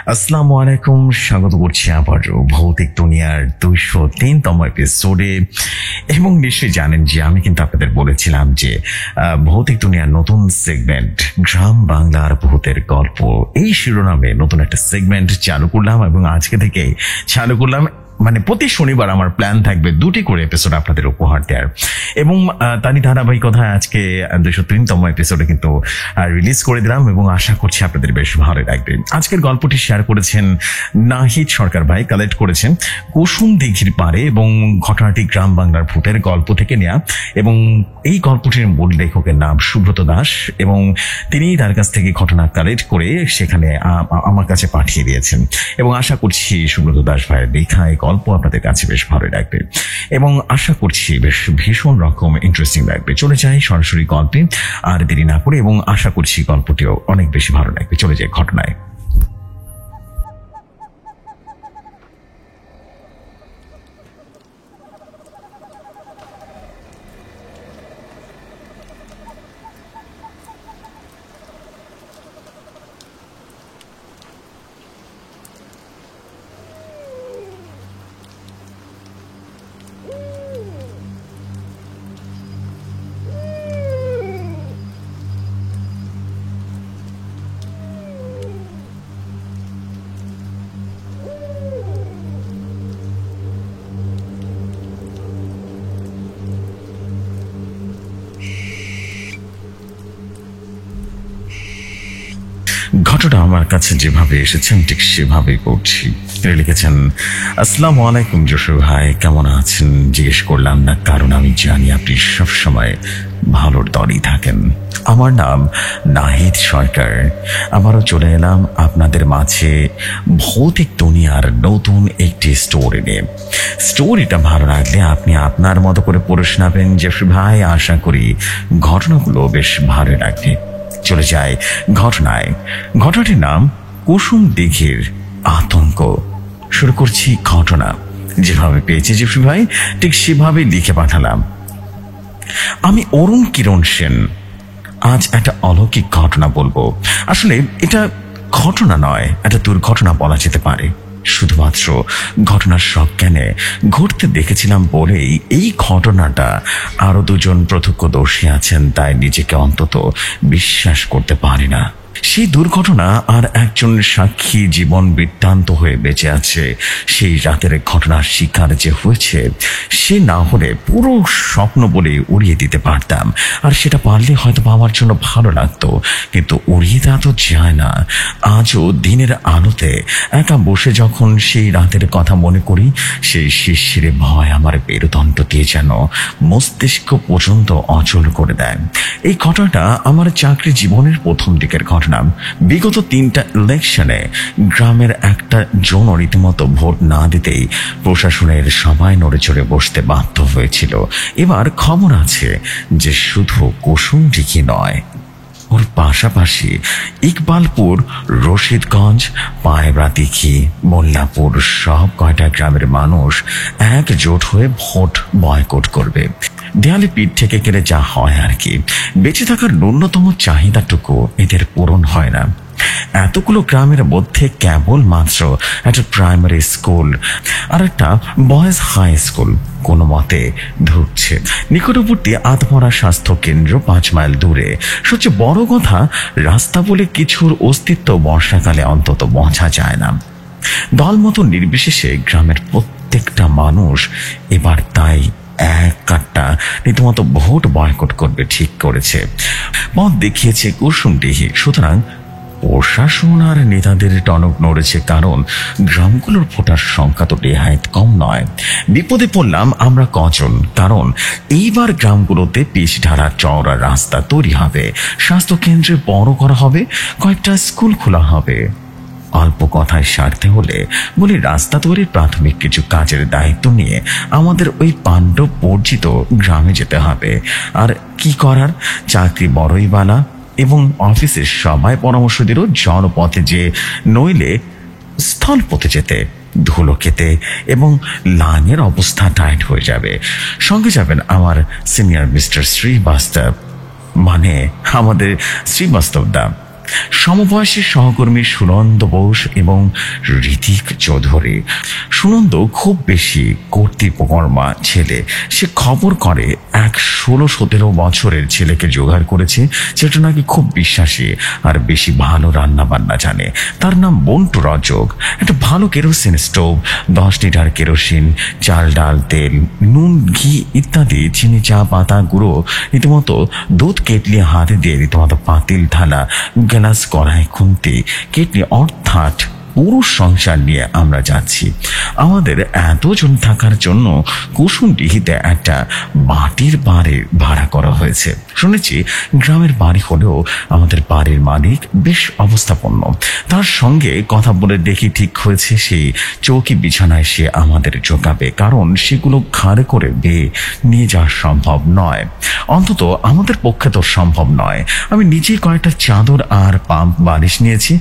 আসসালামু আলাইকুম, স্বাগত করছি আবারও ভৌতিক দুনিয়ার 203তম এপিসোডে। এবং নিশ্চয়ই জানেন যে আমি কিন্তু আপনাদের বলেছিলাম যে ভৌতিক দুনিয়ার নতুন সেগমেন্ট গ্রাম বাংলার ভূতের গল্প, এই শিরোনামে নতুন একটা সেগমেন্ট চালু করলাম এবং আজকে থেকে চালু করলাম। মানে প্রতি শনিবার আমার প্ল্যান থাকবে 2টি করে এপিসোড আপনাদের উপহার দেওয়ার, এবং তারই ধারাবাহিকতায় আজকে 203তম এপিসোডে কিন্তু রিলিজ করে দিলাম এবং আশা করছি আপনাদের বেশ ভালো লাগবে। আজকের গল্পটি শেয়ার করেছেন নাহিদ সরকার ভাই, কালেক্ট করেছেন কুসুম দিঘির পারে, এবং ঘটনাটি গ্রাম বাংলার ভূতের গল্প থেকে নেওয়া। এবং এই গল্পটির মূল লেখকের নাম সুব্রত দাস, এবং তিনি তার কাছ থেকে ঘটনা কালেক্ট করে সেখানে আমার কাছে পাঠিয়ে দিয়েছেন, এবং আশা করছি সুব্রত দাস ভাইয়ের লেখা গল্প আপনাদের কাছে বেশ ভালো লাগবে এবং আশা করছি বেশ ভীষণ রকম ইন্টারেস্টিং লাগবে। চলে যাই সরাসরি গল্পে আর দেরি না করে, এবং আশা করছি গল্পটিও অনেক বেশি ভালো লাগবে। চলে যাই ঘটনায়। ঘটনা আমার কাছে যেভাবে এসেছেন ঠিক সেভাবেই করছি। তিনি লিখেছেন, আসসালামু আলাইকুম যশোর ভাই, কেমন আছেন জিজ্ঞেস করলাম না, কারণ আমি জানি আপনি সবসময় ভালোর দলই থাকেন। আমার নাম নাহিদ সরকার, আমারও চলে এলাম আপনাদের মাঝে ভৌতিক দুনিয়ার নতুন একটি স্টোরি নিয়ে। স্টোরিটা ভালো লাগলে আপনি আপনার মতো করে পড়ে শোনাবেন যশোর ভাই, আশা করি ঘটনাগুলো বেশ ভালো লাগবে। চলে যায় ঘটনায়। ঘটনাটির নাম কুসুম দিঘির আতঙ্ক। শুরু করছি ঘটনা। যেভাবে পেয়েছি জিপসি ভাই ঠিক সেভাবে লিখে পাঠালাম। আমি অরুণ কিরণ সেন। আজ একটা অলৌকিক ঘটনা বলবো। আসলে এটা ঘটনা নয়, এটা দুর্ঘটনা বলা যেতে পারে। শুধুমাত্র ঘটনার সজ্ঞানে ঘটতে দেখেছিলাম বলেই এই ঘটনাটা আরো দুজন প্রত্যক্ষদর্শী আছেন, তাই নিজেকে অন্তত বিশ্বাস করতে পারি না। সেই দুর্ঘটনা আর একজন সাক্ষী জীবন বৃত্তান্ত হয়ে বেঁচে আছে। সেই রাতের ঘটনার শিকার যে হয়েছে, সে না হলে পুরো স্বপ্ন বলে উড়িয়ে দিতে পারতাম, আর সেটা পারলে হয়তো আমার জন্য ভালো লাগতো, কিন্তু উড়িয়ে দেওয়া তো যায় না। আজও দিনের আলোতে একা বসে যখন সেই রাতের কথা মনে করি, সেই শিরশিরে ভয় আমার মেরুদণ্ড দিয়ে যেন মস্তিষ্ক পর্যন্ত অচল করে দেয়। এই ঘটনাটা আমার চাকরি জীবনের প্রথম দিকের ঘটনা। বিগত 3টা ইলেকশনে গ্রামের একটা জন রীতিমতো ভোট না দিতেই প্রশাসনের সবাই নড়ে চড়ে বসতে বাধ্য হয়েছিল। এবার খবর আছে যে শুধু কুসুম দিঘি নয়, ওর পাশাপাশি ইকবালপুর, রশিদগঞ্জ, পায়রা দিঘি, মোল্লাপুর সব কয়টা গ্রামের মানুষ একজোট হয়ে ভোট বয়কট করবে। দেয়ালে পিঠ থেকে গেলে যা হয় আর কি, বেঁচে থাকার ন্যূনতম চাহিদাটুকু এদের পূরণ হয় না। এতগুলো গ্রামের মধ্যে কেবল মাত্র একটা প্রাইমারি স্কুল আর একটা বয়েজ হাই স্কুল কোনো মতে ঢুকছে। নিকটবর্তী আধমরা স্বাস্থ্য কেন্দ্র 5 মাইল দূরে। সবচেয়ে বড় কথা, রাস্তা বলে কিছুর অস্তিত্ব বর্ষাকালে অন্তত বোঝা যায় না। দল মতো নির্বিশেষে গ্রামের প্রত্যেকটা মানুষ এবার তাই এক কাট্টা রীতিমতো ভোট বয়কট করবে ঠিক করেছে। পথ দেখিয়েছে কুসুম দিঘি। সুতরাং প্রশাসন আর নেতাদের টনক নড়েছে, কারণ গ্রামগুলোর ভোটার সংখ্যা তো নেহায়েত কম নয়। বিপদে পড়লাম আমরা কজন, কারণ এইবার গ্রামগুলোতে পিচ ঢালা চওড়া রাস্তা তৈরি হবে, স্বাস্থ্য কেন্দ্রে বড় করা হবে, কয়েকটা স্কুল খোলা হবে। অল্প কথায় সারতে হলে বলি, রাস্তা তৈরির প্রাথমিক কিছু কাজের দায়িত্ব নিয়ে আমাদের ওই পাণ্ডব বর্জিত গ্রামে যেতে হবে। আর কি করার, চাকরি বড়ই বালা, এবং অফিসের সবাই পরামর্শ দিল জনপথে যে নইলে স্থলপথে যেতে, ধুলো খেতে, এবং লাইনের অবস্থা টাইট হয়ে যাবে। সঙ্গে যাবেন আমার সিনিয়র মিস্টার শ্রীবাস্তব, মানে আমাদের শ্রীবাস্তব দা। সমবয়সী সহকর্মী সুনন্দ বোস এবং ঋতিক চৌধুরী। সুনন্দ খুব বেশি কর্তৃপকর্মা ছেলে। সে খবর করে এক 16-17 বছরের ছেলেকে জোগাড় করেছে, যেটা নাকি খুব বিশ্বাসী আর বেশি ভালো রান্না বান্না জানে। তার নাম বন্টু রজক। একটা ভালো কেরোসিন স্টোভ, 10 লিটার কেরোসিন, চাল ডাল তেল নুন ঘি ইত্যাদি, চিনি চা পাতা গুঁড়ো, রীতিমতো দুধ কেটলি হাতে দিয়ে, রীতিমতো পাতিল থালা গ্লাস কড়াই খুন্তি কেটলি, অর্থাৎ পুরুষ সংসার নিয়ে আমরা যাচ্ছি। আমাদের এতজন থাকার জন্য কুসুমডিহিতে একটা মাটির বাড়ি ভাড়া করা হয়েছে। শুনেছি গ্রামের বাড়ি হলেও আমাদের বাড়ির মালিক বেশ অবস্থাপন্ন। তার সঙ্গে কথা বলে দেখি ঠিক হয়েছে সেই চৌকি বিছানায় সে আমাদের জোগাবে, কারণ সেগুলো ঘাড়ে করে বেয়ে নিয়ে যাওয়া সম্ভব নয়, অন্তত আমাদের পক্ষে তো সম্ভব নয়। আমি নিজেই কয়েকটা চাদর আর পাম্প বালিশ নিয়েছি।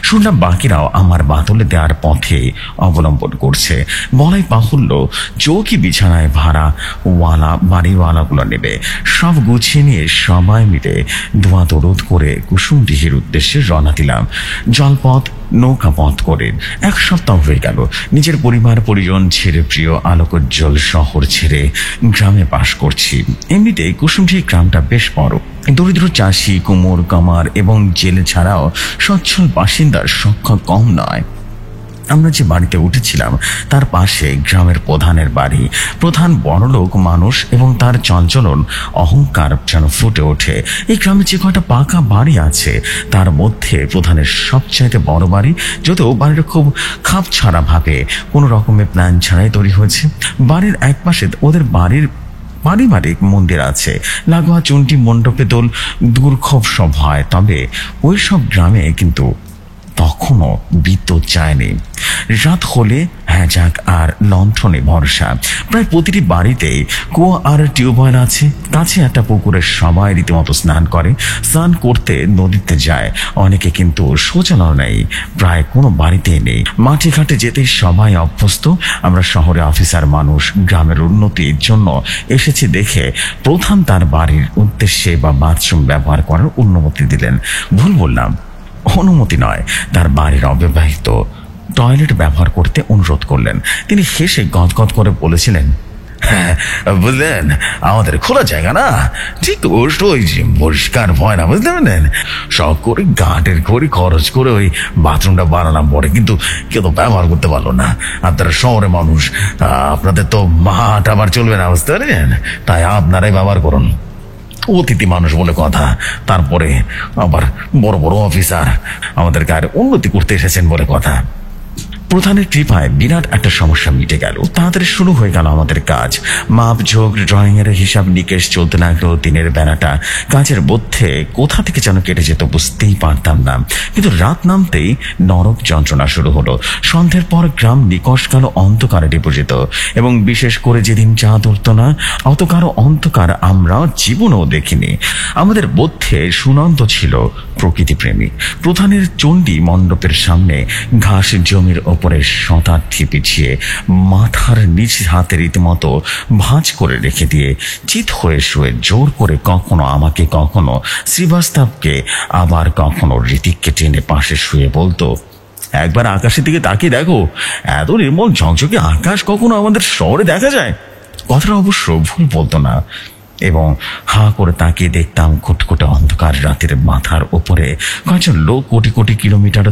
শুনলাম বাকিরাও আমার বাতলে দেওয়ার পথে অবলম্বন করছে। বলাই বাহুল্য, চৌকি বিছানায় ভাড়াওয়ালা বাড়িওয়ালাগুলো নেবে। সব গুছিয়ে নিয়ে সবাই মিলে ধোয়া দরুদ করে কুসুমডিহির উদ্দেশ্যে রওনা দিলাম। জলপথ নৌকা পথ করে 1 সপ্তাহ হয়ে গেল। নিজের পরিবার পরিজন ছেড়ে, প্রিয় আলোকোজ্জ্বল শহর ছেড়ে গ্রামে বাস করছি। এমনিতেই কুসুমডিহি গ্রামটা বেশ বড়। দরিদ্র চাষি, কুমোর কামার এবং জেলে ছাড়াও সচ্ছল বাসিন্দার সংখ্যা কম নয়। আমরা যে বাড়িতে উঠেছিলাম তার পাশে গ্রামের প্রধানের বাড়ি। প্রধান বড়লোক মানুষ এবং তার চঞ্চলন অহংকার যেন ফুটে ওঠে। এই গ্রামে যে কয়টা পাকা বাড়ি আছে তার মধ্যে প্রধানের সবচাইতে বড় বাড়ি, যদিও বাড়িটা খুব খাপ ছাড়া ভাবে কোনো রকমের প্ল্যান ছাড়াই তৈরি হয়েছে। বাড়ির এক পাশে ওদের বাড়ির পারিবারিক মন্দির আছে, লাগোয়া চুনটি মণ্ডপে দোল দুর্ক্ষোভ সব হয়। তবে ওই সব গ্রামে কিন্তু তখনও বিদ্যুৎ যায়নি। রাত হলে হ্যাজাক আর লণ্ঠনে ভরসা। প্রায় প্রতিটি বাড়িতেই কুয়ো আর টিউবওয়েল আছে। কাছে একটা পুকুরে সবাই রীতিমতো স্নান করে। স্নান করতে নদীতে যায়। অনেকে কিন্তু শৌচালয় নেই, প্রায় কোনো বাড়িতেই নেই। মাঠে ঘাটে যেতে সবাই অভ্যস্ত। আমরা শহরে অফিসার মানুষ, গ্রামের উন্নতির জন্য এসেছি দেখে প্রধান তার বাড়ির উদ্দেশ্যে বা বাথরুম ব্যবহার করার অনুমতি দিলেন। ভুল বললাম, অনুমতি নয়, তার বাড়ির অবিবাহিত টয়লেট ব্যবহার করতে অনুরোধ করলেন। তিনি হেসে গদগদ করে বলেছিলেন, হ্যাঁ বুঝলেন, আমাদের খোলা জায়গা না, ঠিক ওই পরিষ্কার হয় না, বুঝতে পারলেন। শখ করে গাঁটের করে খরচ করে ওই বাথরুমটা বানালাম পরে, কিন্তু কেউ তো ব্যবহার করতে পারলো না। আপনারা শহরে মানুষ, আপনাদের তো মাঠ আবার চলবে না, বুঝতে পারলেন, তাই আপনারাই ব্যবহার করুন। অতিথি মানুষ বলে কথা, তারপরে আবার বড় বড় অফিসার আমাদের গায়ের উন্নতি করতে এসেছেন বলে কথা। প্রধানের কৃপায় বিরাট একটা সমস্যা মিটে গেল। তাড়াতাড়ি শুরু হয়ে গেল আমাদের কাজ। মাপ ঝোঁক ড্রয়িং এর হিসাব নিকেশ চলতে লাগলো। দিনের বেলাটা কাজের মধ্যে কোথা থেকে যেন কেটে যেত বুঝতেই পারতাম না। কিন্তু রাত নামতেই নরক যন্ত্রণা শুরু হলো। সন্ধ্যের পর গ্রাম নিকশ গেল অন্ধকারে ডিপোজিত, এবং বিশেষ করে যেদিন চাঁদ উঠত না, অত কারো অন্ধকার আমরা জীবনেও দেখিনি। আমাদের মধ্যে সুনন্দ ছিল প্রকৃতিপ্রেমী। প্রধানের চণ্ডী মণ্ডপের সামনে ঘাস জমির ওপরে শতার্থী পিছিয়ে মাথার নিচ হাতে রীতিমতো ভাঁজ করে রেখে দিয়ে চিত হয়ে শুয়ে জোর করে কখনো আমাকে, কখনো শ্রীবাস্তবকে, আবার কখনো ঋতিককে টেনে পাশে শুয়ে বলতো, একবার আকাশের দিকে তাকিয়ে দেখো, এত নির্মল ঝকঝকে আকাশ কখনো আমাদের শহরে দেখা যায়। কথাটা অবশ্য ভুল বলতো না, এবং হাঁ করে তাকিয়ে দেখতাম খুটখুটে অন্ধকার রাতের মাথার ওপরে কয়েকজন লোক কোটি কোটি কিলোমিটার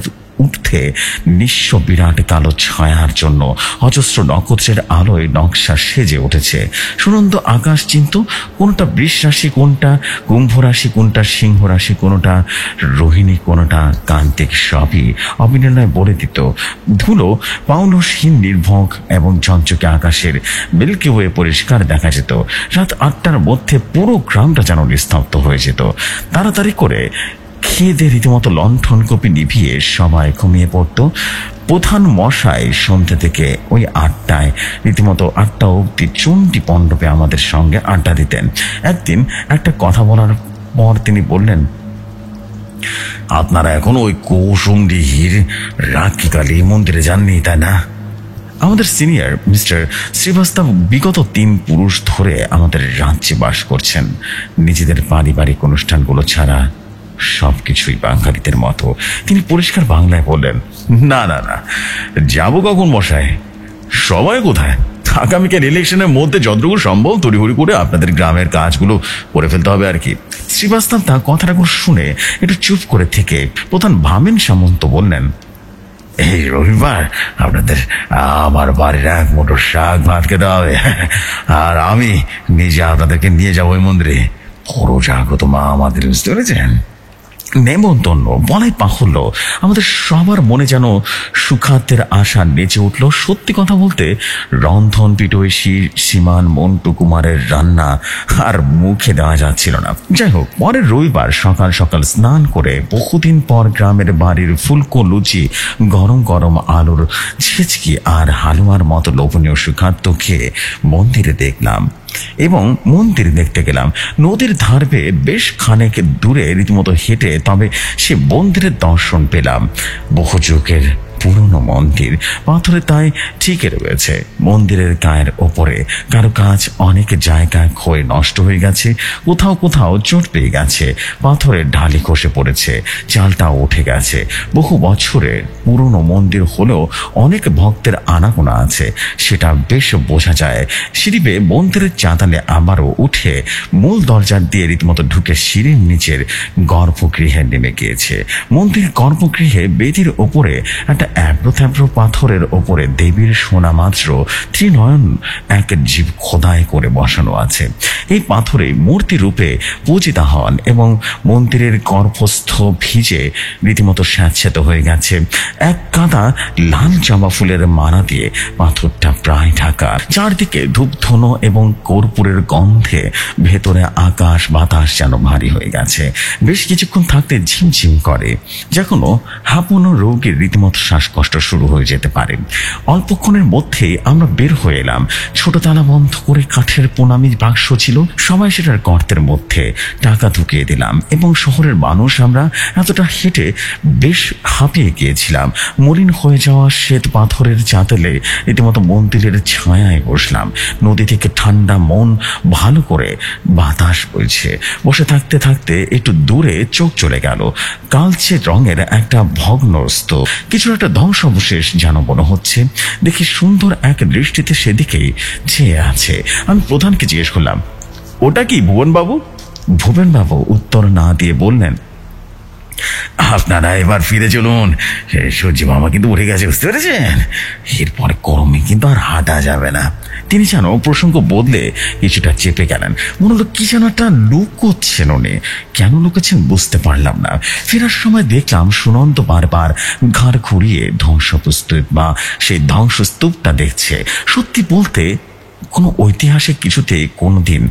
উঠতে নিঃস্ব বিরাট কালো ছায়ার জন্য অজস্র নক্ষত্রের আলোয় নকশা সেজে উঠেছে। সুনন্দ আকাশ চিনত, কোনটা বৃষ রাশি, কোনটা কুম্ভ রাশি, কোনটা সিংহ রাশি, কোনটা রোহিণী, কোনটা কান্তিক, সবই অবিনয় বলে দিত। ধুলো পাউলসহীন নির্ভোগ এবং ঝকঝকে আকাশের মিল্কি ওয়ে পরিষ্কার দেখা যেত। রাত 8টার মধ্যে পুরো গ্রামটা যেন নিস্তব্ধ হয়ে যেত। তাড়াতাড়ি করে খেয়ে রীতিমতো লণ্ঠন কপি নিভিয়ে সবাই ঘুমিয়ে পড়ত। প্রধান মশাই সন্ধ্যে থেকে ওই 8টায় রীতিমতো 8টা অবধি চণ্ডী মণ্ডপে আমাদের সঙ্গে আড্ডা দিতেন। একদিন একটা কথা বলার পর তিনি বললেন, আপনারা এখন ওই কুসুমডিহির রাখিকালী মন্দিরে যাননি, তাই না? আমাদের সিনিয়র মিস্টার শ্রীবাস্তব বিগত 3 পুরুষ ধরে আমাদের রাজ্যে বাস করছেন। নিজেদের পারিবারিক অনুষ্ঠানগুলো ছাড়া সবকিছুই বাঙালিদের মতো। তিনি পরিষ্কার বাংলায় বললেন, না না না, যাবো কখন মশাই? সময় কোথায়? আগামীকাল ইলেকশনের মধ্যে যতটুকু সম্ভব তড়িঘড়ি করে আপনাদের গ্রামের কাজগুলো করে ফেলতে হবে আর কি। শ্রীবাস্তব তার কথাটা শুনে একটু চুপ করে থেকে প্রধান ভামেন সামন্ত বললেন, এই রবিবার আপনাদের আমার বাড়ির এক মোটর শাক ভাত খেতে হবে, আর আমি নিজে আপনাদেরকে নিয়ে যাবো ওই মন্দিরে। বড় জাগত মা আমাদের, বুঝতে পেরেছেন? নেমন্তন্ন বলাই বাহুল্য, আমাদের সবার মনে যেন সুখাদ্যের আশা নেচে উঠল। সত্যি কথা বলতে রন্ধন পিটোয়সী শ্রীমান মন্টু কুমারের রান্না আর মুখে দেওয়া যাচ্ছিল না। যাই হোক, পরের রবিবার সকাল সকাল স্নান করে বহুদিন পর গ্রামের বাড়ির ফুলকো লুচি, গরম গরম আলুর ছেচকি আর হালুয়ার মতো লোভনীয় সুখাদ্য খেয়ে মন্দিরে দেখলাম এবং মন্দির দেখতে গেলাম। নদীর ধার বেয়ে বেশ খানেক দূরে রীতিমতো হেঁটে তবে সে মন্দিরের দর্শন পেলাম। বহু যুগের পুরনো মন্দির, পাথরে তাই ঠিকই রয়েছে। মন্দিরের গায়ের ওপরে কারো কাজ অনেক জায়গায় ক্ষয়ে নষ্ট হয়ে গেছে, কোথাও কোথাও চোট পেয়ে গেছে, পাথরের ঢালি খসে পড়েছে, চালটাও উঠে গেছে। বহু বছরের পুরনো মন্দির হলেও অনেক ভক্তের আনাগোনা আছে, সেটা বেশ বোঝা যায়। সিঁড়ি বেয়ে মন্দিরের চাতালে আবারও উঠে মূল দরজার দিয়ে রীতিমতো ঢুকে সিঁড়ির নিচের গর্ভগৃহে নেমে গিয়েছে। মন্দির গর্ভগৃহে বেদির ওপরে একটা এবড়ো থেবড়ো পাথরের ওপরে দেবীর সোনা মাত্র ত্রিনয়ন এক জীব খোদাই করে বসানো আছে। এই পাথরে মূর্তি রূপে পূজিতা হন এবং মন্দিরের গর্ভস্থ ভিজে রীতিমতো স্যাঁতস্যাঁত হয়ে গেছে। এক কাঁদা লাল জবা ফুলের মালা দিয়ে পাথরটা প্রায় ঢাকা। চারদিকে ধূপধুনো এবং কর্পূরের গন্ধে ভেতরে আকাশ বাতাস যেন ভারী হয়ে গেছে। বেশ কিছুক্ষণ থাকতে ঝিমঝিম করে, যে কোনো হাঁপানো রোগীর রীতিমতো শ্বাসকষ্ট শুরু হয়ে যেতে পারে। অল্পক্ষণের মধ্যেই আমরা বের হয়ে এলাম। ছোট তালা বন্ধ করে কাঠের প্রণামী বাক্স ছিল, সবাই সেটার গর্তের মধ্যে টাকা ঢুকিয়ে দিলাম এবং শহরের মানুষ আমরা এতটা হেঁটে বেশ হাঁপিয়ে গিয়েছিলাম। মলিন হয়ে যাওয়া শ্বেত পাথরের চাতালে রীতিমতো মন্দিরের ছায়ায় বসলাম। নদী থেকে ঠান্ডা মন ভালো করে বাতাস বইছে। বসে থাকতে থাকতে একটু দূরে চোখ চলে গেল। কালচে রঙের একটা ভগ্নস্ত কিছু একটা ধ্বংসাবশেষ যেন মনে হচ্ছে। দেখি সুন্দর এক দৃষ্টিতে সেদিকেই চেয়ে আছে। আমি প্রধানকে জিজ্ঞেস করলাম, ওটা কি ভুবনবাবু? ভুবনবাবু উত্তর না দিয়ে বললেন, আপনারা এবার ফিরে চলুন, সূর্য মামা কিন্তু উঠে গেছে, বুঝতে পেরেছেন? এরপরে গরমে কিন্তু আর হাঁটা যাবে না। তিনি যেন প্রসঙ্গ বদলে কিছুটা চেপে গেলেন। মনে হলো কি যেন একটা লুকোচ্ছেন উনি। কেন লুকোচ্ছেন বুঝতে পারলাম না। ফেরার সময় দেখলাম সুনন্দ বারবার ঘাড় ঘুরিয়ে ধ্বংসস্তূপ বা সেই ধ্বংসস্তূপটা দেখছে। সত্যি বলতে কোনো ঐতিহাসিক কিছুতে কোনোদিন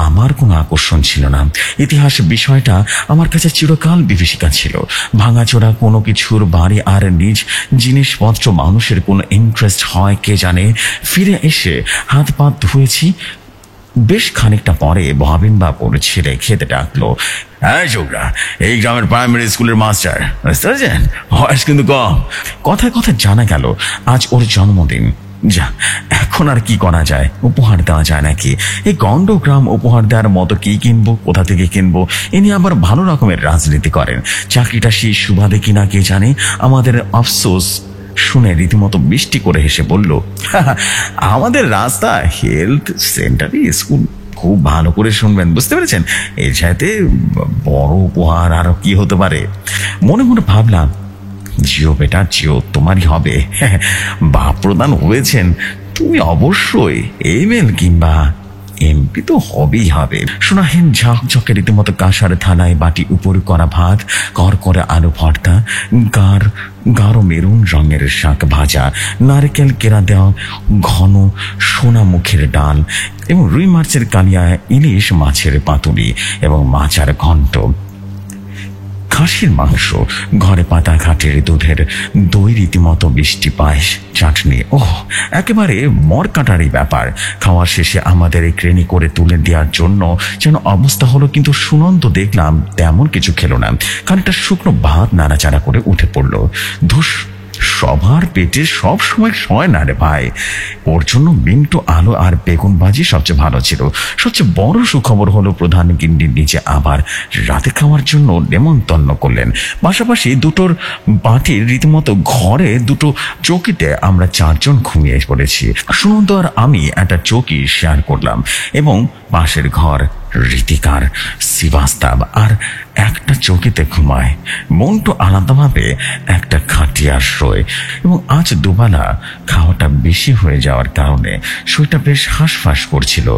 আমার কোনো আকর্ষণ ছিল না। ইতিহাস বিষয়টা আমার কাছে চিরকাল বিভীষিকা ছিল। ভাঙাচোরা কোনো কিছুর বাড়ি আর নিজ জিনিসপত্র মানুষের কোনো ইন্টারেস্ট হয় কে জানে। ফিরে এসে হাত পা ধুয়েছি। বেশ খানিকটা পরে ভাবিনবাবুর ছেলে খেতে ডাকলো, হ্যাঁ ছোকরা, এই গ্রামের প্রাইমারি স্কুলের মাস্টার, বুঝতে পারছেন? বয়স কিন্তু কম। কথায় কথায় জানা গেল আজ ওর জন্মদিন। যা, এখন আর কি করা যায়? উপহার দেওয়া যায় নাকি? এই গণ্ডগ্রাম উপহার দেওয়ার মতো কি কিনবো, কোথা থেকে কিনবো, ইনি আবার ভালো রকমের রাজনীতি করেন। চাকরিটা সেই সুবাদে কিনা কে জানে। আমাদের আফসোস শুনে রীতিমতো মিষ্টি করে হেসে বলল, আমাদের রাস্তা হেলথ সেন্টারে স্কুল। খুব ভালো করে শুনবেন, বুঝতে পেরেছেন? এর সাথে বড় উপহার আর কি হতে পারে? মনে মনে ভাবলাম, জিও বেটা জিও, তোমারই হবে। বাপ প্রধান হয়েছেন তুমি, অবশ্যই এমএল কিংবা এমপি তো হবেই হবে। সোনাহীন ঝকঝকে রীতিমতো কাঁসার থালায় বাটি উপর করা ভাত, কর করে আলু ভর্তা, গাঢ় মেরুন রঙের শাক ভাজা, নারকেল কেরা দেওয়া ঘন সোনা মুখের ডাল এবং রুই মাছের কালিয়া, ইলিশ মাছের পাতুরি এবং মাচার ঘন্ট, খাসির মাংস, ঘরে পাতা ঘাটের দুধের দই, রীতিমতো বৃষ্টি পায়েস, চাটনি। ওহ, একেবারে মরকাটারি ব্যাপার। খাওয়ার শেষে আমাদের এই ক্রেনি করে তুলে দেওয়ার জন্য যেন অবস্থা হলো, কিন্তু সুনন্দ দেখলাম তেমন কিছু খেলো না। খানিকটা শুকনো ভাত নাড়াচাড়া করে উঠে পড়লো। ধুস, সবার পেটে সব সময় সয় না রে ভাই। ওর জন্য মিন্টু আলু আর বেগুন ভাজি সবচেয়ে ভালো ছিল। সবচেয়ে বড় সুখবর হলো প্রধান গিন্ডির নিচে আবার রাতে খাওয়ার জন্য নেমন্তন্ন করলেন। পাশাপাশি দুটোর বাটির রীতিমতো ঘরে দুটো চৌকিতে আমরা 4 জন ঘুমিয়ে পড়েছি। সুনন্দ আর আমি একটা চৌকি শেয়ার করলাম এবং পাশের ঘর রীতিকার, শ্রীবাস্তব আর একটা চৌকিতে ঘুমায়। মন্টু আলাদাভাবে একটা খাটিয়ার শোয় এবং আজ দুবেলা খাওয়াটা বেশি হয়ে যাওয়ার কারণে শরীরটা বেশ হাঁসফাঁস করছিল।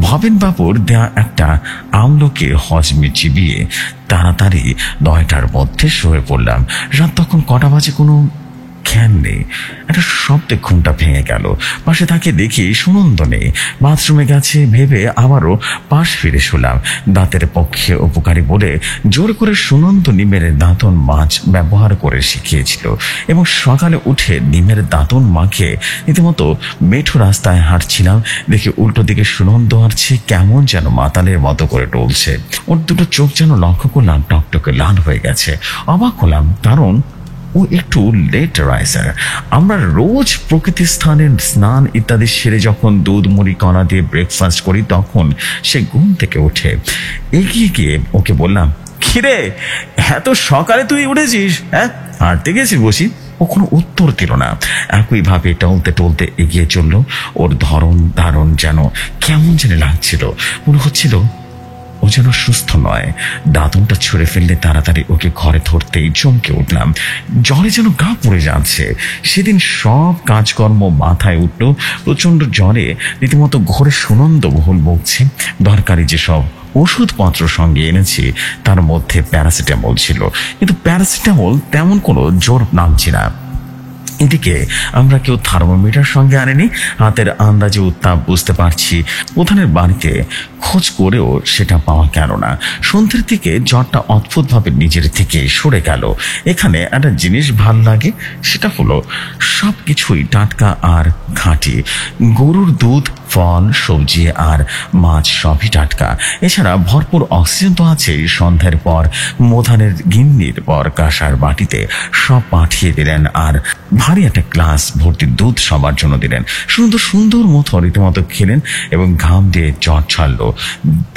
ভবেন বাবুর দেয়া একটা আমলকে হজমে চিবিয়ে তাড়াতাড়ি 9টার মধ্যে শুয়ে পড়লাম। রাত তখন কটা বাজে কোনো খেয়াল নেই। একটা শব্দে ঘুমটা ভেঙে গেল। পাশে তাকে দেখি সুনন্দ নেই, বাথরুমে গেছে ভেবে আবারও পাশ ফিরে শুলাম। দাঁতের পক্ষে উপকারী বলে জোর করে সুনন্দ নিমের দাঁতন মাছ ব্যবহার করে শিখিয়েছিল এবং সকালে উঠে নিমের দাঁতন মাখে রীতিমতো মেঠো রাস্তায় হাঁটছিলাম, দেখে উল্টো দিকে সুনন্দ হাঁটছে, কেমন যেন মাতালের মতো করে টলছে। ওর দুটো চোখ যেন লক্ষ্য করলাম টকটকে লাল হয়ে গেছে। অবাক হলাম, কারণ ও একটু লেট রাইজার। আমরা রোজ প্রকৃতি স্থানের স্নান ইত্যাদি সেরে যখন দুধ মুড়ি কণা দিয়ে ব্রেকফাস্ট করি তখন সে ঘুম থেকে ওঠে। এগিয়ে গিয়ে ওকে বললাম, কিরে এত সকালে তুই উঠেছিস? হ্যাঁ, হাঁটতে গেছিস বসি? ও কোনো উত্তর দিল না, একইভাবে টলতে টলতে এগিয়ে চলল। ওর ধরন ধারণ যেন কেমন যেন লাগছিল, মনে হচ্ছিল ও যেন সুস্থ নয়। দাঁতনটা ছুঁড়ে ফেললে তাড়াতাড়ি ওকে ঘরে ধরতেই চমকে উঠলাম। জ্বরে যেন গা পড়ে যাচ্ছে। সেদিন সব কাজকর্ম মাথায় উঠল। প্রচন্ড জ্বরে রীতিমতো ঘরে সুনন্দ বহুল বকছে। দরকারি যেসব ওষুধপত্র সঙ্গে এনেছি তার মধ্যে প্যারাসিটামল ছিল, কিন্তু প্যারাসিটামল তেমন কোনো জোর নামছে না। এদিকে আমরা কেউ থার্মোমিটার সঙ্গে আনেনি। হাতের আন্দাজে উত্তাপ বুঝতে পারছি। প্রধানের বাড়িতে খোঁজ করেও সেটা পাওয়া গেল না। সন্ধ্যের দিকে জ্বরটা অদ্ভুতভাবে নিজের থেকে সরে গেল। এখানে একটা জিনিস ভাল লাগে, সেটা হলো সব কিছুই টাটকা আর খাঁটি। গরুর দুধ, ফল, সবজি আর মাছ সবই টাটকা। এছাড়া ভরপুর অক্সিজেন তো আছেই। সন্ধ্যার পর মোধানের গিন্নির পর কাঁসার বাটিতে সব পাঠিয়ে দিলেন আর ভারী একটা গ্লাস ভর্তি দুধ সবার জন্য দিলেন। সুন্দর সুন্দর মতো রীতিমতো খেলেন এবং ঘাম দিয়ে জ্বর ছাড়লো।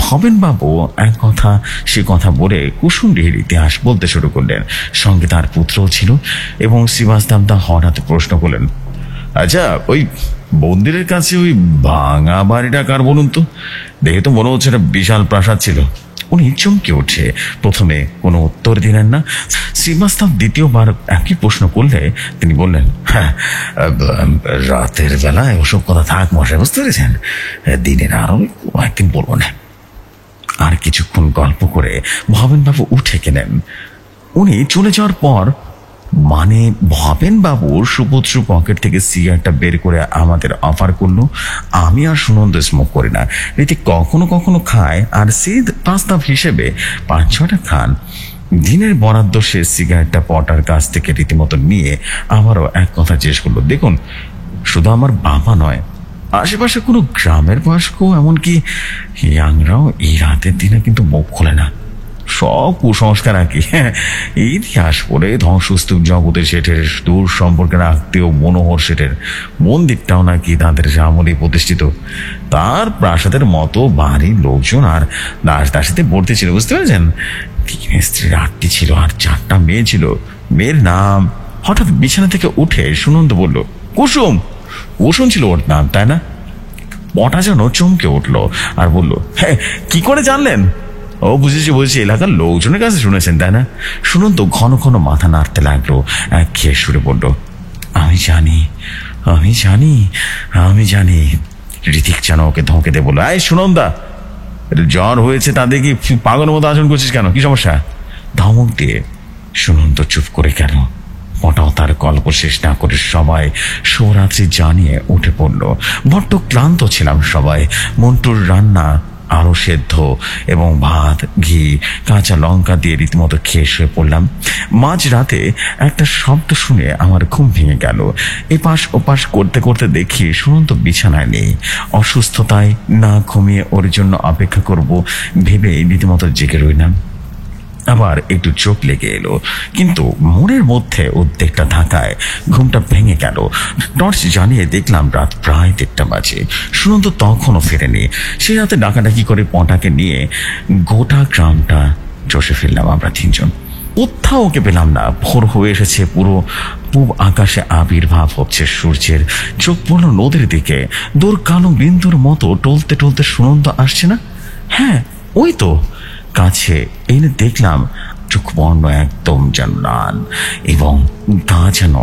ভবেন বাবু এক কথা সে কথা বলে কুসুমডিহির ইতিহাস বলতে শুরু করলেন। সঙ্গে তার পুত্রও ছিল এবং শ্রীবাস্তবদা হঠাৎ প্রশ্ন করলেন, আচ্ছা ওই মন্দিরের কাছে ওই ভাঙা বাড়িটা কার বলুন তো? দেখে তো মনে হচ্ছে একটা বিশাল প্রাসাদ ছিল। উনি চমকে উঠে প্রথমে কোনো উত্তর দিলেন না। শ্রীবাস্তব দ্বিতীয়বার একই প্রশ্ন করলে তিনি বললেন, হ্যাঁ রাতের বেলায় ওসব কথা থাক মশাই, বুঝতে পেরেছেন? দিনের আরো একদিন বলবো না। আর কিছুক্ষণ গল্প করে ভবেনবাবু উঠে গেলেন। উনি চলে যাওয়ার পর মানে ভবেন বাবুর সুপুত্র পকেট থেকে সিগারেটটা বের করে আমাদের অফার করলো। আমি আর সুনন্দ স্মোক করি না, রীতি কখনো কখনো খায় আর সেই প্রস্তাব হিসেবে 5-6টা খান। দিনের বরাদ্দ সে সিগারেটটা পটার কাছ থেকে রীতিমতো নিয়ে আমারও এক কথা জিজ্ঞেস করলো, দেখুন শুধু আমার বাবা নয়, আশেপাশে কোনো গ্রামের বয়স্ক এমনকি ইয়াংরাও এই রাতের দিনে কিন্তু মুখ খোলে না। সব কুসংস্কার আর কি। ইতিহাস পড়ে ধ্বংসস্তূপ জগতের শেঠের দূর সম্পর্কের আত্মীয় মনোহর শেঠের মন্দিরটাও নাকি তাদের আমলে প্রতিষ্ঠিত। তার প্রাসাদের মতো বাড়ির লোকজন আর তার সাথে ভর্তি ছিল, বুঝতে পেরেছেন? 3 স্ত্রীর 8টি ছিল আর 4টা মেয়ে ছিল। মেয়ের নাম। হঠাৎ বিছানা থেকে উঠে সুনন্দ বলল, কুসুম। কুসুম ছিল ওর নাম, তাই না? পটা যেন চমকে উঠলো আর বলল, হ্যাঁ কি করে জানলেন? ও বুঝেছি, এলাকার লোকজনের কাছে শুনেছেন, তাই না? সুনন্দ ঘন ঘন মাথা নাড়তে লাগলো। এক খেয়ে সুরে বলল, আমি জানি। ঋতিক যেন ওকে ধমকে দিয়ে বললো, এই সুনন্দা, জ্বর হয়েছে তা দেখি পাগলের মতো আচরণ করছিস কেন? কি সমস্যা? ধমক দিয়ে সুনন্দ চুপ করে গেল। পটাও তার গল্প শেষ না করে সবাই শুভরাত্রি জানিয়ে উঠে পড়ল। বড্ড ক্লান্ত ছিলাম সবাই। মন্টুর রান্না আরো সেদ্ধ এবং ভাত, ঘি, কাঁচা লঙ্কা দিয়ে রীতিমতো খেয়ে শুয়ে পড়লাম। মাঝরাতে একটা শব্দ শুনে আমার ঘুম ভেঙে গেল। এপাশ ওপাশ করতে করতে দেখি সুনন্দ বিছানায় নেই। অসুস্থতায় না ঘুমিয়ে ওর জন্য অপেক্ষা করব ভেবে রীতিমতো জেগে রইলাম। আবার একটু চোখ লেগে এলো, কিন্তু মনের মধ্যে উদ্বেগটা থাকায় ঘুমটা ভেঙে গেল। টর্চ জানিয়ে দেখলাম রাত প্রায় 1:30 বাজে। সুনন্দ তখনও ফেরেনি। সেই রাতে ডাকাডাকি করে পটাকে নিয়ে গোটা গ্রামটা চষে ফেললাম আমরা 3জন। কোথাও ওকে পেলাম না। ভোর হয়ে এসেছে, পুরো পূব আকাশে আবির্ভাব হচ্ছে সূর্যের। চোখ পড়ল নদীর দিকে, দূর কালো বিন্দুর মতো টলতে টলতে সুনন্দ আসছে না? হ্যাঁ, ওই তো। কাছে এনে দেখলাম চোখ বর্ণ একদম যেন লাল এবং গা যেন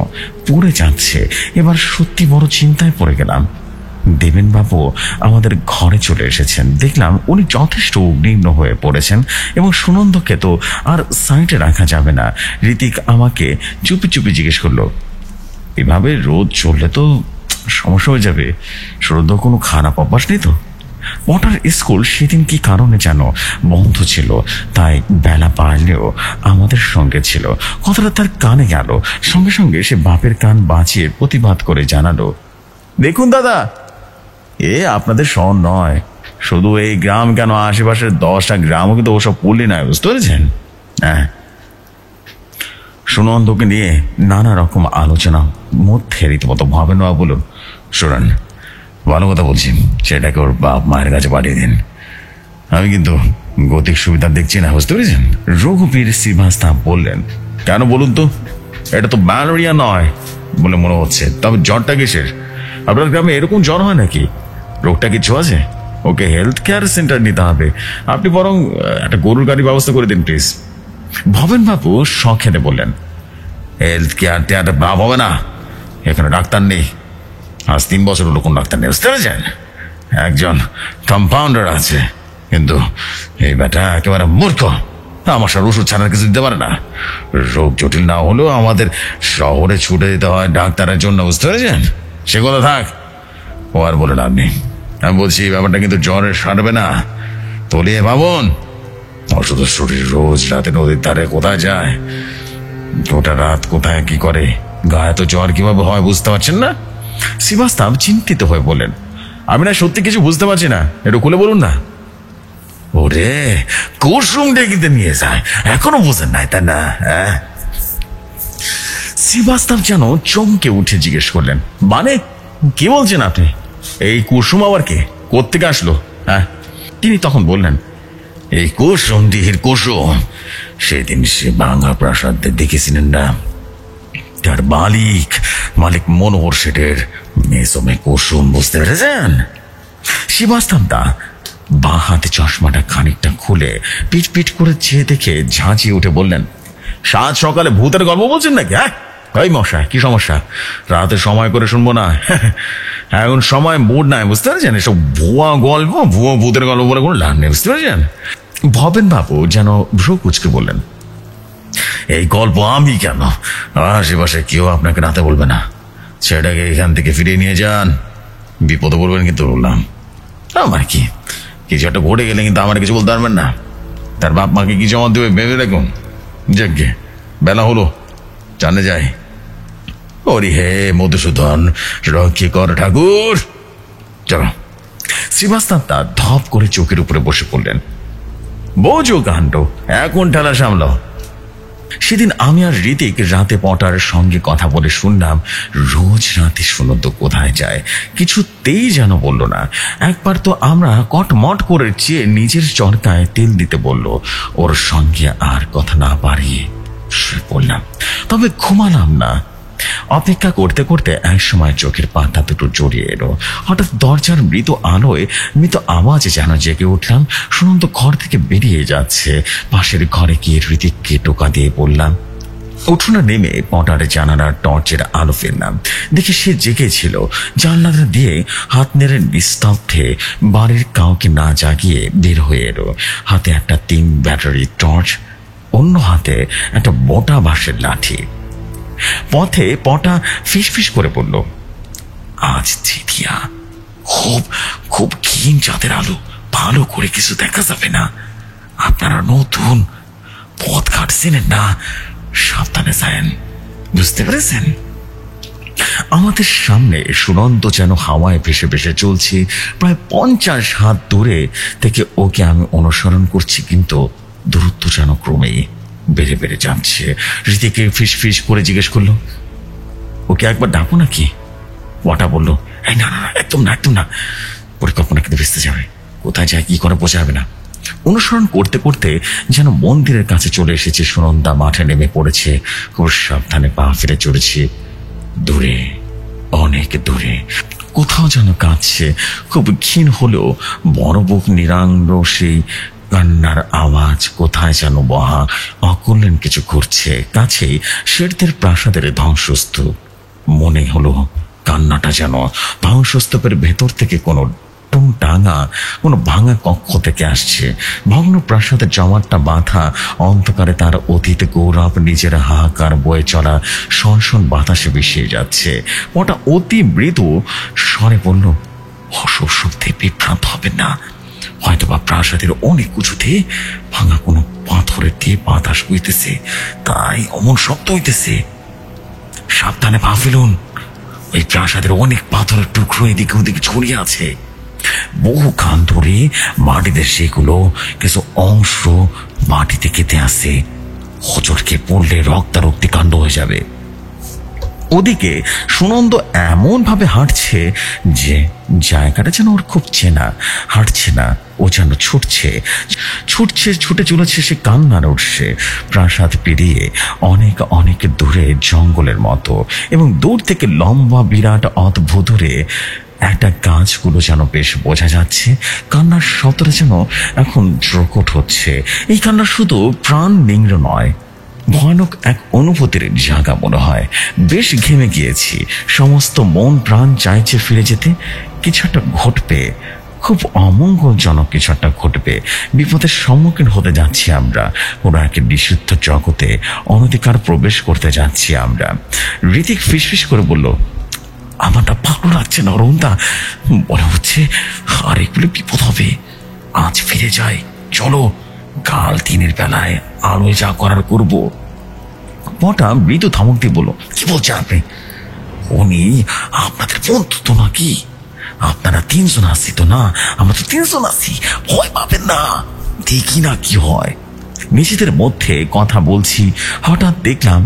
পুড়ে যাচ্ছে। এবার সত্যি বড় চিন্তায় পড়ে গেলাম। দেবেনবাবু আমাদের ঘরে চলে এসেছেন। দেখলাম উনি যথেষ্ট উদ্বিগ্ন হয়ে পড়েছেন এবং সুনন্দকে তো আর সাইডে রাখা যাবে না। ঋতিক আমাকে চুপি চুপি জিজ্ঞেস করলো, এভাবে রোজ চললে তো সমস্যা হয়ে যাবে। সুনন্দ কোনো খারাপ অভ্যাস নেই তো? পটার স্কুল সেদিন কি কারণে যেন বন্ধ ছিল, তাই বেলা বাড়লেও আমাদের সঙ্গে ছিল। কথাটা তার কানে গেল। সঙ্গে সঙ্গে সে বাপের কান বাঁচিয়ে প্রতিবাদ করে জানালো, দেখুন দাদা, আপনাদের শহর নয়, শুধু এই গ্রাম কেন, আশেপাশের 10টা গ্রামও কিন্তু ওসব পড়লি নয়, বুঝতে পেরেছেন? হ্যাঁ। সুনন্দকে নিয়ে নানা রকম আলোচনা মধ্যে রীতিমতো ভাবেন না। বলুন, শোনেন, ভালো কথা বলছি, সেটাকে ওর বাপ মায়ের কাছে পাঠিয়ে দিন। আমি কিন্তু গতিক সুবিধা দেখছি না, বুঝতে পেরেছেন? রঘুবীর শ্রীবাস্তব বললেন, কেন বলুন তো? এটা তো ম্যালেরিয়া নয় বলে মনে হচ্ছে। তবে জ্বরটা কিসের? আপনার গ্রামে এরকম জ্বর হয় নাকি? রোগটা কিছু আছে? ওকে হেলথ কেয়ার সেন্টার নিতে হবে। আপনি বরং একটা গরুর গাড়ির ব্যবস্থা করে দিন প্লিজ। ভবেন বাবু শখেতে বললেন, হেলথ কেয়ার টেয়ার বাপ হবে না, এখানে ডাক্তার নেই। আজ 3 বছর হলো কোন ডাক্তার নেই, বুঝতে পেরেছেন? একজন কম্পাউন্ডার আছে, কিন্তু এই ব্যাটা একেবারে মূর্খ। আমার সার ওষুধ ছাড়ার কিছু দিতে পারে না। রোগ জটিল না হলেও আমাদের শহরে ছুটে দিতে হয় ডাক্তারের জন্য, বুঝতে পেরেছেন? সে কথা থাক, ও আর বলেন আপনি। আমি বলছি এই ব্যাপারটা কিন্তু জ্বরে সারবে না। তলিয়ে ভাবুন, অসুস্থ শরীর রোজ রাতে নদীর ধারে কোথায় যায়, গোটা রাত কোথায় কি করে, গায়ে তো জ্বর কিভাবে হয় বুঝতে পারছেন না? শ্রীবাস্তব চিন্তিত হয়ে বললেন, আমি না সত্যি কিছু বুঝতে পারছি না, একটু খুলে বলুন না। ওরে, কুসুম ডেকিতে নিয়ে যায়, এখনো বোঝেন নাই তাই না? হ্যাঁ। শ্রীবাস্তব যেন চমকে উঠে জিজ্ঞেস করলেন, মানে কি বলছেন আপনি? এই কুসুম আবার কে, কোত্থেকে আসলো? হ্যাঁ। তিনি তখন বললেন, এই কুসুম দিহির কুসুম, সেদিন সে ভাঙা প্রাসাদে দেখেছিলেন না? তার মালিক মনোহর শেঠের মেসমে কুসুম, বুঝতে পেরেছেন? শ্রীবাস্তব দা বাঁ হাতে চশমাটা খানিকটা খুলে পিট পিট করে চেয়ে দেখে ঝাঁঝিয়ে উঠে বললেন, সাত সকালে ভূতের গল্প বলছেন নাকি? হ্যাঁ, এই মশাই কি সমস্যা? রাতে সময় করে শুনবো না? এখন সময় মুড নাই, বুঝতে পেরেছেন? এসব ভুয়া গল্প, ভুয়া ভূতের গল্প বলে কোনো লাভ নেই, বুঝতে পেরেছেন? ভবেন বাবু যেন ভ্রু কুচকে বললেন, এই গল্প আমি কেন, আশেপাশে কেউ আপনাকে রাতে বলবে না। সেটাকে এখান থেকে ফিরিয়ে নিয়ে যান, বিপদে পড়বেন কিন্তু বললাম। আমার কি কিছু একটা ঘটে গেলে কিন্তু আমার কিছু বলতে পারবেন না। তার বাপ মাকে কি জমা দেবে ভেবে দেখুন। যাকে বেলা হলো, জানে যাই। ওরি হে মধুসূদন, রক্ষী কর ঠাকুর, চলো। শ্রীবাস্তব তা ধপ করে চোখের উপরে বসে পড়লেন। বোঝো কাণ্ড, এখন ঠেলা সামলাও। সেদিন আমি আর ঋতিক রাতে পটার সঙ্গে কথা বলে শুনলাম রোজ রাতে সুনন্দ কোথায় যায়, কিছুতেই যেন বলল না। একবার তো আমরা কটমট করে চেয়ে নিজের চরকায় তেল দিতে বলল। ওর সঙ্গে আর কথা না বাড়িয়ে শুয়ে পড়লাম, তবে ঘুমালাম না। অপেক্ষা করতে করতে এক সময় চোখের পাতা দুটো জড়িয়ে এলো। হঠাৎ দরজার মৃত আলোয় মৃত আওয়াজে যেন জেগে উঠলাম। সুনন্দ ঘর থেকে বেরিয়ে যাচ্ছে। পাশের ঘরে গিয়ে ঋতিককে টোকা দিয়ে বললাম। উঠোনে নেমে পটারে জানালার টর্চের আলো ফেললাম। দেখে সে জেগেছিল। জানলাটা দিয়ে হাত নেড়ে নিস্তব্ধে বাড়ির কাউকে না জাগিয়ে বের হয়ে এলো। হাতে একটা 3 ব্যাটারি টর্চ, অন্য হাতে একটা মোটা বাঁশের লাঠি। পথে পটা ফিসফিস করে বলল, আজ চিঠিয়া খুব খুব ক্ষীণ চাঁদের আলো, ভালো করে কিছু দেখা যাবে না। আপনারা নতুন পথঘাট চেনেন না, সাবধানে যান, বুঝতে পেরেছেন? আমাদের সামনে সুনন্দ যেন হাওয়ায় ভেসে ভেসে চলছে। প্রায় 50 হাত দূরে থেকে ওকে আমি অনুসরণ করছি, কিন্তু দূরত্ব যেন ক্রমেই বেড়ে বেড়ে যাচ্ছে। ঋতিকে ফিস ফিস করে জিজ্ঞেস করলো, ওকে একবার ডাকো নাকি? ওটা বললো, এই না না না, একদম না একদম না, পরিকল্পনা কিন্তু ভেস্তে যাবে, কোথায় যায় কি করে বোঝা যাবে না। অনুসরণ করতে করতে যেন মন্দিরের কাছে চলে এসেছে। সুনন্দা মাঠে নেমে পড়েছে, খুব সাবধানে পা ফিরে চড়েছে। দূরে, অনেক দূরে কোথাও যেন কাঁদছে, খুব ক্ষীণ হলেও বড় বুক নিরাঙ্গ সেই কান্নার আওয়াজ। কোথায় যেন বহা অকল্যাণ কিছু ঘুরছে। কাছেই শেরদের প্রাসাদের ধ্বংসস্তূপ। মনে হলো কান্নাটা যেন ধ্বংসস্তূপের ভেতর থেকে কোনো টাঙা কোনো ভাঙা কক্ষ থেকে আসছে। ভগ্ন প্রাসাদের জমাটটা বাঁধা অন্ধকারে তার অতীত গৌরব নিজের হাহাকার বয়ে চলা সনসন বাতাসে মিশিয়ে যাচ্ছে। ওটা অতি মৃদু স্বরে বলল, অসুস্থে বিভ্রান্ত হবে না, হয়তো বা প্রাসাদের অনেক উঁচুতে ভাঙা কোনো পাথরের দিয়ে বাতাস হইতেছে, তাই অমন শব্দ হইতেছে। সাবধানে পা ফেলুন, ওই প্রাসাদের অনেক পাথরের টুকরো এদিকে ওদিকে ছড়িয়ে আছে। বহু কান ধরে মাটিতে সেগুলো কিছু অংশ মাটিতে কেটে আসে, হোঁচটকে পড়লে রক্তারক্তি কাণ্ড হয়ে যাবে। ওদিকে সুনন্দ এমন ভাবে হাঁটছে যে জায়গাটা যেন ওর খুব চেনা। হাঁটছে না, ও যেন ছুটছে ছুটছে, ছুটে চলেছে। সে কান্নার উঠছে। প্রাসাদ পেরিয়ে অনেক অনেক দূরে জঙ্গলের মতো, এবং দূর থেকে লম্বা বিরাট অদ্ভুত দূরে একটা গাছগুলো যেন বেশ বোঝা যাচ্ছে। কান্নার শব্দটা যেন এখন প্রকট হচ্ছে। এই কান্না শুধু প্রাণ নিংড় নয়, ভয়ানক এক অনুভূতির জায়গা মনে হয়। বেশ ঘেমে গিয়েছি, সমস্ত মন প্রাণ চাইছে ফিরে যেতে। কিছু একটা ঘটবে, খুব অমঙ্গলজনক কিছু একটা ঘটবে। বিপদের সম্মুখীন হতে যাচ্ছি আমরা, কোনো এক নিষিদ্ধ জগতে অনধিকার প্রবেশ করতে যাচ্ছি আমরা। ঋতিক ফিসফিস করে বলল, আমারটা ভালো লাগছে না অরুণদা, মনে হচ্ছে আর এগুলো বিপদ হবে। আজ ফিরে যাই, চলো, কাল দিনের বেলায় আলোয় যা করার করবো। পটা মৃদু ধমক দিয়ে বলল, কি বলছেন আপনি? উনি আপনাদের বন্ধু তো নাকি? আপনারা 3 জন আসছি তো না? আমরা তো 3 জন আসছি, ভয় পাবেন না, দেখি না কি হয়। নিজেদের মধ্যে কথা বলছি, হঠাৎ দেখলাম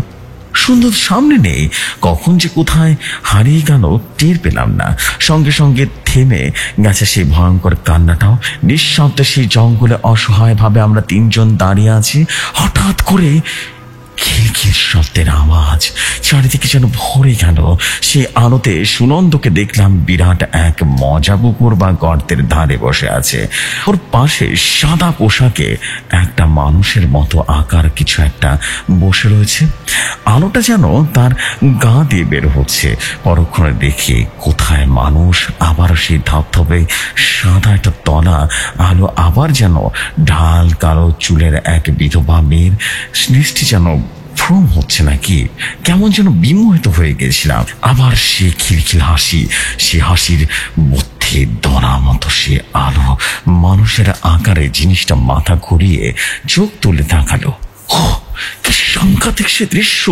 সুন্দর সামনে নেই। কখন যে কোথায় হারিয়ে গেল টের পেলাম না। সঙ্গে সঙ্গে থেমে গেছে সেই ভয়ঙ্কর কান্নাটাও। নিঃশব্দে সেই জঙ্গলে অসহায় ভাবে আমরা 3 জন দাঁড়িয়ে আছি। হঠাৎ করে খিলখিল শব্দের আওয়াজ, চারিদিকে যেন ভরে গেল। সে আলোতে সুনন্দকে দেখলাম বিরাট এক মজা পুকুর বা গর্তের ধারে বসে আছে। ওর পাশে সাদা পোশাকে একটা মানুষের মতো আকার কিছু একটা বসে রয়েছে। আলোটা যেন তার গা দিয়ে বের হচ্ছে। পরক্ষণে দেখি কোথায় মানুষ, আবার সেই ধপধপে সাদা একটা তলা আলো, আবার যেন ঢাল কালো চুলের এক বিধবা মেয়ের সৃষ্টি যেন ভ্রম হচ্ছে নাকি, কেমন যেন বিমোহিত হয়ে গেছিলাম। আবার সে খিলখিল হাসি, সে হাসির মধ্যে দরা মতো সে আলো, মানুষের আকারে জিনিসটা মাথা ঘুরিয়ে চোখ তুলে তাকালো। ও কি সাংঘাতিক সে দৃশ্য!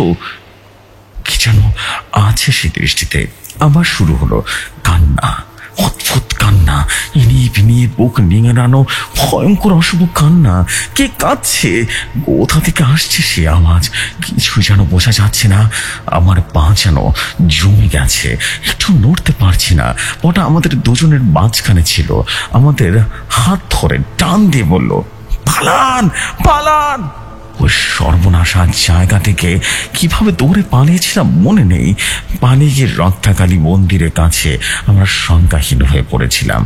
কি যেন আছে সে দৃষ্টিতে। আবার শুরু হলো কান্না, অদ্ভুত কান্না, ইনিয়ে বিনিয়ে বুক নিংড়ানো ভয়ঙ্কর অশুভ কান্না। কে কাঁদছে? কোথা থেকে আসছে সে আওয়াজ? কিছু যেন বোঝা যাচ্ছে না। আমার পা যেন জমে গেছে, একটু নড়তে পারছি না। ওটা আমাদের দুজনের মাঝখানে ছিল, আমাদের হাত ধরে টান দিয়ে বলল, পালান পালান। ওই সর্বনাশার জায়গা থেকে কিভাবে দৌড়ে পালিয়েছিলাম মনে নেই। পালিয়ে গিয়ে রক্তাকালী মন্দিরের কাছে আমরা শঙ্কাহীন হয়ে পড়েছিলাম।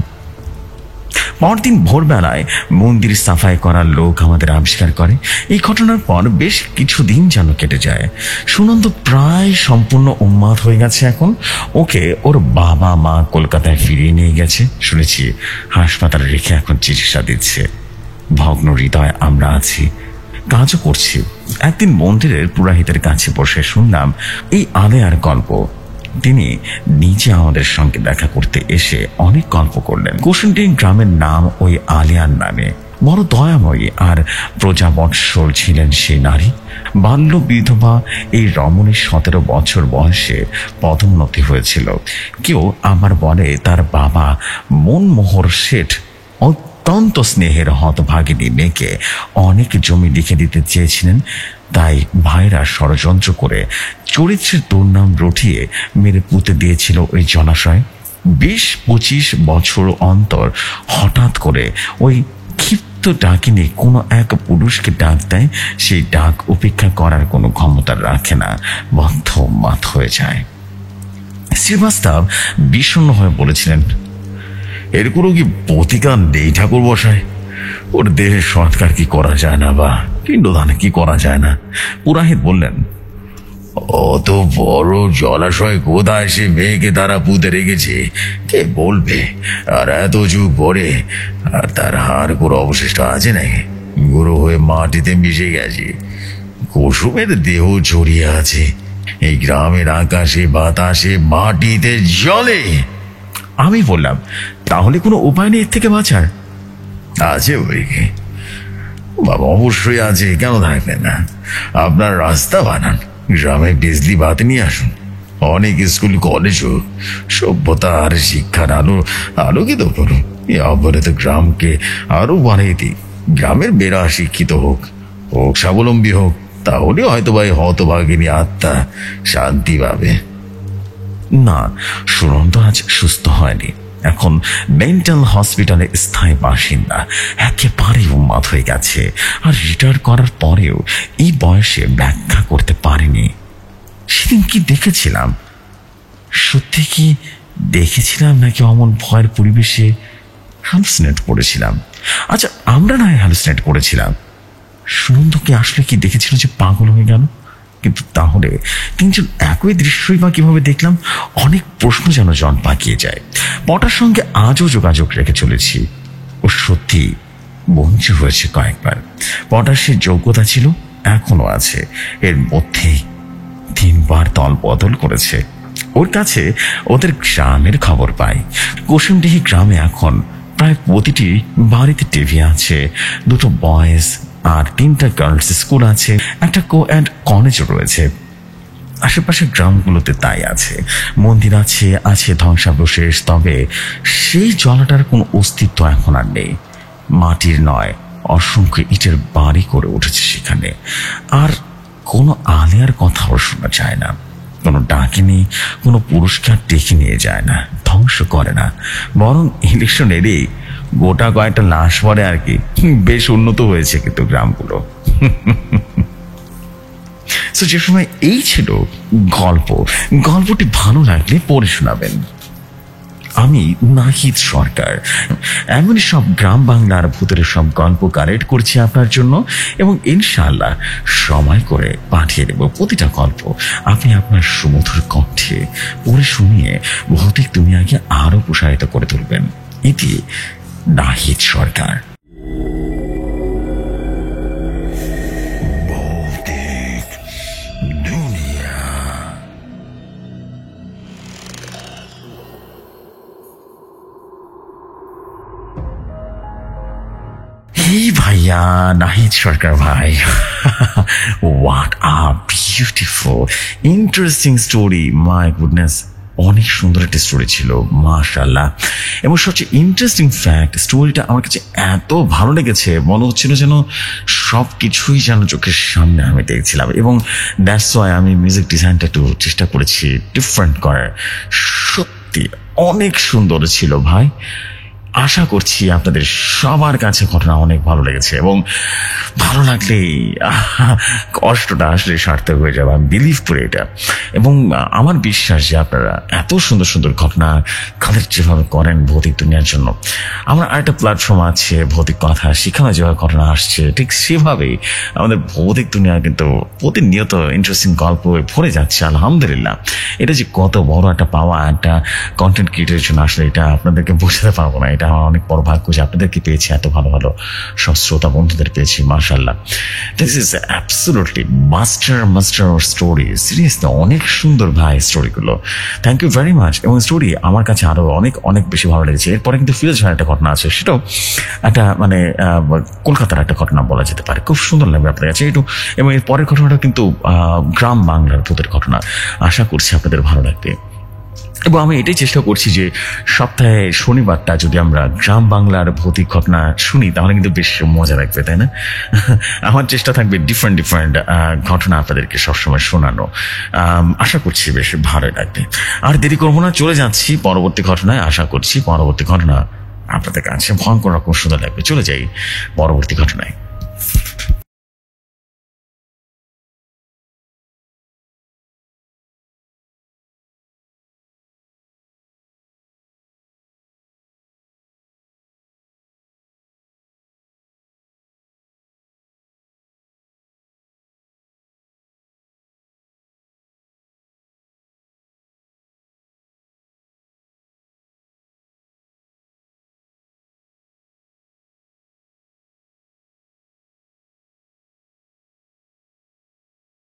পরদিন ভোরবেলায় মন্দির সাফাই করার লোক আমাদের আবিষ্কার করে। এই ঘটনার পর বেশ কিছুদিন যেন কেটে যায়। সুনন্দ প্রায় সম্পূর্ণ উন্মাদ হয়ে গেছে এখন। ওকে ওর বাবা মা কলকাতায় ফিরিয়ে নিয়ে গেছে শুনেছি। হাসপাতালে রেখে এখন চিকিৎসা দিচ্ছে। ভগ্ন হৃদয় আমরা আছি, কাজও করছি। একদিন মন্দিরের পুরোহিতের কাছে বসে শুনলাম এই আলেয়ার গল্প। তিনি নিজে আমাদের সঙ্গে দেখা করতে এসে অনেক গল্প করলেন। কুসুমডিং গ্রামের নাম ওই আলেয়ার নামে। বড় দয়াময়ী আর প্রজাবৎসল ছিলেন সেই নারী। বাল্য বিধবা এই রমণীর 17 বছর বয়সে পদোন্নতি হয়েছিল। কেউ আবার বলে তার বাবা মনমোহর শেঠ অত্যন্ত স্নেহের হতভাগিনী মেয়েকে অনেক জমি লিখে দিতে চেয়েছিলেন। তাই ভাইরা ষড়যন্ত্র করে চরিত্রের দুর্নাম রটিয়ে মেরে পুঁতে দিয়েছিল ওই জলাশয়। 20-25 বছর অন্তর হঠাৎ করে ওই ক্ষিপ্ত ডাকিনি কোনো এক পুরুষকে ডাক দেয়। সেই ডাক উপেক্ষা করার কোনো ক্ষমতা রাখে না, বদ্ধ মাত হয়ে যায়। শ্রীবাস্তব বিষণ্ণ হয়ে বলেছিলেন, এর কোনো কি প্রতিকার নেই ঠাকুর বসায়? ওর দেহে সৎকার কি করা যায় না, বা পিণ্ডদানে কি করা যায় না? পুরাহিত বললেন, অত বড় জলাশয় কোথায় সে মেয়েকে তারা পুঁতে রেখেছে কে বলবে? আর এত যুগ পরে আর তার হাড় কোনো অবশিষ্ট আছে নাকি? গুঁড়ো হয়ে মাটিতে মিশে গেছে। কুসুমের দেহ ছড়িয়ে আছে এই গ্রামের আকাশে, বাতাসে, মাটিতে, জলে। আমি বললাম, তাহলে কোনো উপায় নেই এর থেকে বাঁচার? আছে বই কি বাবা, অবশ্যই আছে, কেন থাকবে না? আপনার রাস্তা বানান, গ্রামে বিজলি বাতি নিয়ে আসুন, অনেক স্কুল কলেজও সভ্যতা আর শিক্ষার আলোকিত করুন। এ অবরত গ্রামকে আরো বাড়িয়ে দিই। গ্রামের মেয়েরা শিক্ষিত হোক, স্বাবলম্বী হোক, তাহলে হয়তো ভাই হতভাগিনী আত্মা শান্তি পাবে। না, সুনন্দ আজ সুস্থ হয়নি, এখন মেন্টাল হসপিটালে স্থায়ী বাসিন্দা, একেবারে উন্মাদ হয়ে গেছে। আর রিটায়ার করার পরেও এই বয়সে ব্যাখ্যা করতে পারেনি। সেদিন কি দেখেছিলাম? সত্যি কি দেখেছিলাম নাকি অমন ভয়ের পরিবেশে হ্যালুসিনেট করেছিলাম? আচ্ছা, আমরা না হ্যালুসিনেট করেছিলাম। সুনন্দকে আসলে কি দেখেছিল যে পাগল হয়ে গেল? কিন্তু তাহলে তিনজন একই দৃশ্যই বা কিভাবে দেখলাম? অনেক প্রশ্ন যেন জন পাকিয়ে যায়। পটার সঙ্গে আজও যোগাযোগ রেখে চলেছি। ও সত্যি বঞ্চিত হয়েছে কয়েকবার। পটার সে যোগ্যতা ছিল, এখনো আছে, এর মধ্যে 3 বার দল বদল করেছে। ওর কাছে ওদের গ্রামের খবর পাই। কুসুমডিহি গ্রামে এখন প্রায় প্রতিটি বাড়িতে টিভি আছে, 2টো বয়েজ আর 3টা গার্লস স্কুল আছে, একটা কো-এড কলেজও রয়েছে। আশেপাশের গ্রামগুলোতে তাই আছে। মন্দির আছে ধ্বংসাবশেষ, তবে সেই জলাটার কোনো অস্তিত্ব এখন আর নেই। মাটির নয়, অসংখ্য ইটের বাড়ি করে উঠেছে সেখানে। আর কোনো আলেয়ার কথাও শোনা যায় না। কোনো ডাকিনি কোনো পুরস্কার ডেকে নিয়ে যায় না, ধ্বংস করে না, বরং ইলেকশন এড়িয়ে গোটা কয়েকটা লাশ পড়ে আর কি। বেশ উন্নত হয়েছে কিন্তু গ্রামগুলো। যে সময় এই ছিল গল্পটি ভালো লাগলে পড়ে শোনাবেন। আমি নাহিদ সরকার। এমনই সব গ্রাম বাংলার ভূতের সব গল্প কালেক্ট করছি আপনার জন্য, এবং ইনশাআল্লাহ সময় করে পাঠিয়ে দেব প্রতিটা গল্প আপনি আপনার সুমধুর কণ্ঠে পড়ে শুনিয়ে ভৌতিক দুনিয়াকে আরো প্রসারিত করে তুলবেন। এটি নাহিদ সরকার। Hey ভাইয়া, নাহিদ সরকার ভাই। What a beautiful, interesting story. My goodness, অনেক সুন্দর একটা স্টোরি ছিল, মাশাআল্লাহ। এবং সবচেয়ে ইন্টারেস্টিং ফ্যাক্ট, স্টোরিটা আমার কাছে এত ভালো লেগেছে, মনে হচ্ছিল যেন সব কিছুই যেন চোখের সামনে আমি দেখছিলাম। এবং দ্যাটস ওয়াই আমি মিউজিক ডিজাইনটা একটু চেষ্টা করেছি ডিফারেন্ট করার। সত্যি অনেক সুন্দর ছিল ভাই। আশা করছি আপনাদের সবার কাছে ঘটনা অনেক ভালো লেগেছে, এবং ভালো লাগলেই কষ্টটা আসলে সার্থক হয়ে যাবে, আমি বিলিভ করি এটা। এবং আমার বিশ্বাস যে আপনারা এত সুন্দর সুন্দর ঘটনা কালেক্ট যেভাবে করেন ভৌতিক দুনিয়ার জন্য, আমার আরেকটা প্ল্যাটফর্ম আছে ভৌতিক কথা শিখানো, যেভাবে ঘটনা আসছে ঠিক সেভাবেই আমাদের ভৌতিক দুনিয়া কিন্তু প্রতিনিয়ত ইন্টারেস্টিং গল্প ভরে যাচ্ছে। আলহামদুলিল্লাহ, এটা যে কত বড় একটা পাওয়া একটা কন্টেন্ট ক্রিয়েটারের জন্য, আসলে এটা আপনাদেরকে বোঝাতে পারবো না। এটা আমার অনেক বড় ভাগ্য যে আপনাদেরকে পেয়েছি, এত ভালো ভালো সব শ্রোতা বন্ধুদের পেয়েছি, মাশাআল্লাহ। This is absolutely master story. Seriously অনেক সুন্দর ভাই স্টোরিগুলো, থ্যাংক ইউ ভেরি মাচ। এবং স্টোরি আমার কাছে আরো অনেক অনেক বেশি ভালো লেগেছে। এরপরে কিন্তু ফিরোজ ভাইয়ের একটা ঘটনা আছে, সেটাও একটা মানে কলকাতার একটা ঘটনা বলা যেতে পারে, খুব সুন্দর লাগবে আপনাদের কাছে একটু। এবং এর পরের ঘটনাটা কিন্তু গ্রাম বাংলার ভূতের ঘটনা, আশা করছি আপনাদের ভালো লাগবে। এবং আমি এটাই চেষ্টা করছি যে সপ্তাহে শনিবারটা যদি আমরা গ্রাম বাংলার ভৌতিক ঘটনা শুনি তাহলে কিন্তু বেশ মজা লাগবে, তাই না? আমার চেষ্টা থাকবে ডিফারেন্ট ডিফারেন্ট ঘটনা আপনাদেরকে সবসময় শোনানো। আশা করছি বেশ ভালোই লাগবে। আর দেরি করবো না, চলে যাচ্ছি পরবর্তী ঘটনায়। আশা করছি পরবর্তী ঘটনা আপনাদের কাছে ভয়ঙ্কর রকম সুন্দর লাগবে। চলে যাই পরবর্তী ঘটনায়।